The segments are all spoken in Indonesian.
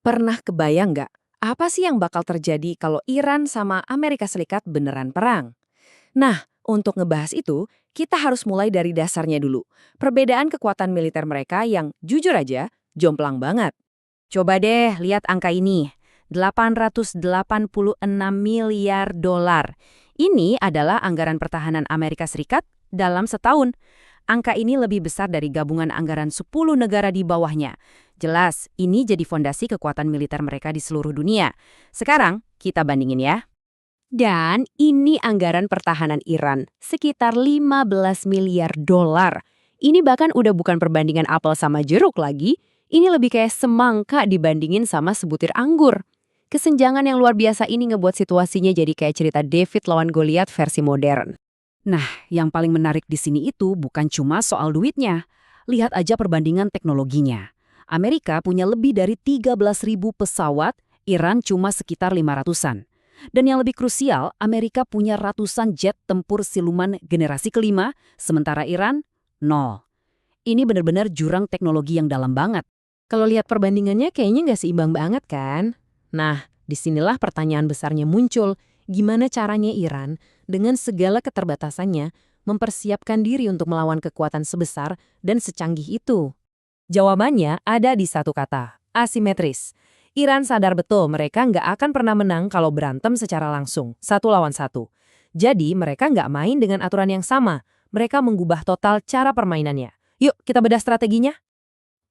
Pernah kebayang nggak, apa sih yang bakal terjadi kalau Iran sama Amerika Serikat beneran perang? Nah, untuk ngebahas itu, kita harus mulai dari dasarnya dulu. Perbedaan kekuatan militer mereka yang jujur aja, jomplang banget. Coba deh lihat angka ini, 886 miliar dolar. Ini adalah anggaran pertahanan Amerika Serikat dalam setahun. Angka ini lebih besar dari gabungan anggaran 10 negara di bawahnya. Jelas, ini jadi fondasi kekuatan militer mereka di seluruh dunia. Sekarang, kita bandingin ya. Dan ini anggaran pertahanan Iran, sekitar 15 miliar dolar. Ini bahkan udah bukan perbandingan apel sama jeruk lagi, ini lebih kayak semangka dibandingin sama sebutir anggur. Kesenjangan yang luar biasa ini ngebuat situasinya jadi kayak cerita David lawan Goliat versi modern. Nah, yang paling menarik di sini itu bukan cuma soal duitnya. Lihat aja perbandingan teknologinya. Amerika punya lebih dari 13.000 pesawat, Iran cuma sekitar 500-an. Dan yang lebih krusial, Amerika punya ratusan jet tempur siluman generasi kelima, sementara Iran, nol. Ini benar-benar jurang teknologi yang dalam banget. Kalau lihat perbandingannya kayaknya nggak seimbang banget kan? Nah, disinilah pertanyaan besarnya muncul. Gimana caranya Iran, dengan segala keterbatasannya, mempersiapkan diri untuk melawan kekuatan sebesar dan secanggih itu? Jawabannya ada di satu kata, asimetris. Iran sadar betul mereka nggak akan pernah menang kalau berantem secara langsung, satu lawan satu. Jadi mereka nggak main dengan aturan yang sama, mereka mengubah total cara permainannya. Yuk kita bedah strateginya.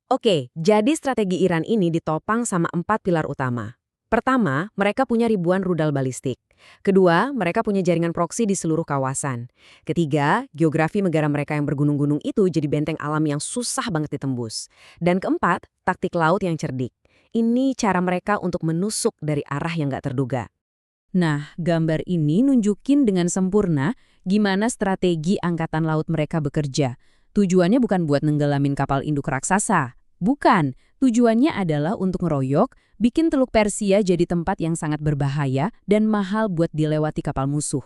Oke, jadi strategi Iran ini ditopang sama 4 pilar utama. Pertama, mereka punya ribuan rudal balistik. Kedua, mereka punya jaringan proksi di seluruh kawasan. Ketiga, geografi negara mereka yang bergunung-gunung itu jadi benteng alam yang susah banget ditembus. Dan keempat, taktik laut yang cerdik. Ini cara mereka untuk menusuk dari arah yang nggak terduga. Nah, gambar ini nunjukin dengan sempurna gimana strategi angkatan laut mereka bekerja. Tujuannya bukan buat nenggelamin kapal induk raksasa. Bukan, tujuannya adalah untuk ngeroyok, bikin Teluk Persia jadi tempat yang sangat berbahaya dan mahal buat dilewati kapal musuh.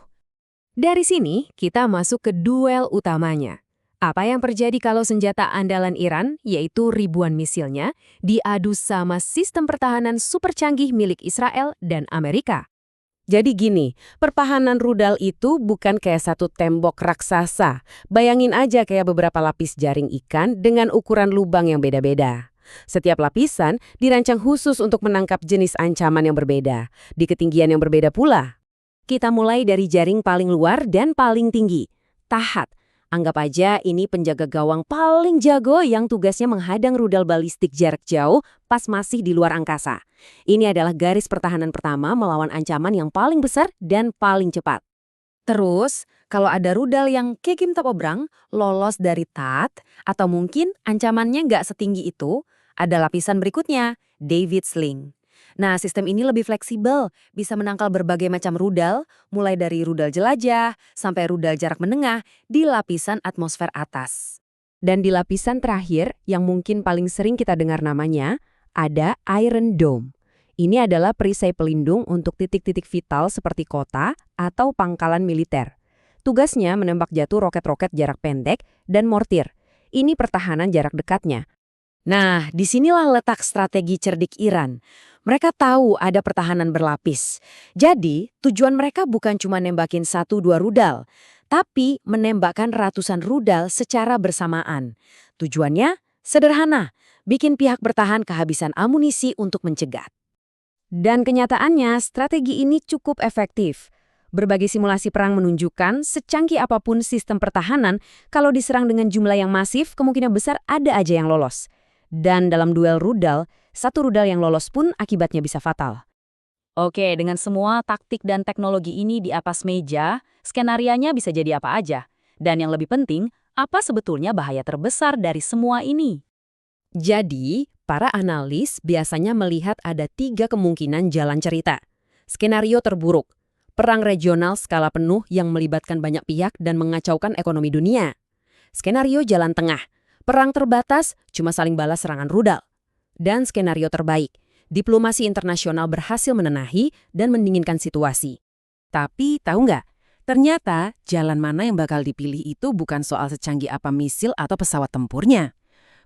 Dari sini, kita masuk ke duel utamanya. Apa yang terjadi kalau senjata andalan Iran, yaitu ribuan misilnya, diadu sama sistem pertahanan super canggih milik Israel dan Amerika? Jadi gini, pertahanan rudal itu bukan kayak satu tembok raksasa. Bayangin aja kayak beberapa lapis jaring ikan dengan ukuran lubang yang beda-beda. Setiap lapisan dirancang khusus untuk menangkap jenis ancaman yang berbeda, di ketinggian yang berbeda pula. Kita mulai dari jaring paling luar dan paling tinggi. Tahat. Anggap aja ini penjaga gawang paling jago yang tugasnya menghadang rudal balistik jarak jauh pas masih di luar angkasa. Ini adalah garis pertahanan pertama melawan ancaman yang paling besar dan paling cepat. Terus, kalau ada rudal yang kayak Kim Top-o-Brang lolos dari TAT, atau mungkin ancamannya nggak setinggi itu, ada lapisan berikutnya, David Sling. Nah, sistem ini lebih fleksibel, bisa menangkal berbagai macam rudal, mulai dari rudal jelajah sampai rudal jarak menengah di lapisan atmosfer atas. Dan di lapisan terakhir, yang mungkin paling sering kita dengar namanya, ada Iron Dome. Ini adalah perisai pelindung untuk titik-titik vital seperti kota atau pangkalan militer. Tugasnya menembak jatuh roket-roket jarak pendek dan mortir. Ini pertahanan jarak dekatnya. Nah, disinilah letak strategi cerdik Iran. Mereka tahu ada pertahanan berlapis. Jadi, tujuan mereka bukan cuma nembakin 1-2 rudal, tapi menembakkan ratusan rudal secara bersamaan. Tujuannya sederhana, bikin pihak bertahan kehabisan amunisi untuk mencegat. Dan kenyataannya, strategi ini cukup efektif. Berbagai simulasi perang menunjukkan secanggih apapun sistem pertahanan, kalau diserang dengan jumlah yang masif, kemungkinan besar ada aja yang lolos. Dan dalam duel rudal, satu rudal yang lolos pun akibatnya bisa fatal. Oke, dengan semua taktik dan teknologi ini di atas meja, skenarionya bisa jadi apa aja. Dan yang lebih penting, apa sebetulnya bahaya terbesar dari semua ini? Jadi, para analis biasanya melihat ada 3 kemungkinan jalan cerita. Skenario terburuk, perang regional skala penuh yang melibatkan banyak pihak dan mengacaukan ekonomi dunia. Skenario jalan tengah, perang terbatas, cuma saling balas serangan rudal. Dan skenario terbaik, diplomasi internasional berhasil menenahi dan mendinginkan situasi. Tapi tahu nggak, ternyata jalan mana yang bakal dipilih itu bukan soal secanggih apa misil atau pesawat tempurnya.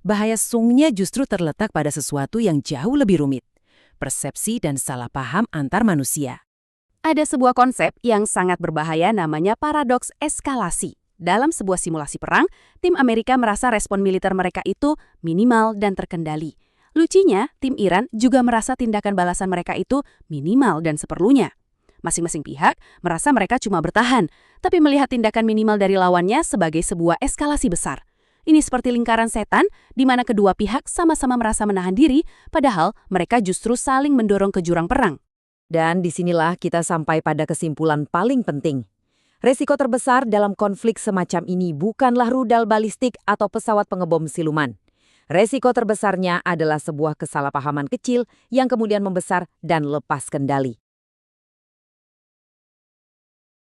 Bahaya sungnya justru terletak pada sesuatu yang jauh lebih rumit. persepsi dan salah paham antar manusia. Ada sebuah konsep yang sangat berbahaya namanya paradoks eskalasi. Dalam sebuah simulasi perang, tim Amerika merasa respon militer mereka itu minimal dan terkendali. Lucunya, tim Iran juga merasa tindakan balasan mereka itu minimal dan seperlunya. Masing-masing pihak merasa mereka cuma bertahan, tapi melihat tindakan minimal dari lawannya sebagai sebuah eskalasi besar. Ini seperti lingkaran setan, di mana kedua pihak sama-sama merasa menahan diri, padahal mereka justru saling mendorong ke jurang perang. Dan disinilah kita sampai pada kesimpulan paling penting. Resiko terbesar dalam konflik semacam ini bukanlah rudal balistik atau pesawat pengebom siluman. Resiko terbesarnya adalah sebuah kesalahpahaman kecil yang kemudian membesar dan lepas kendali.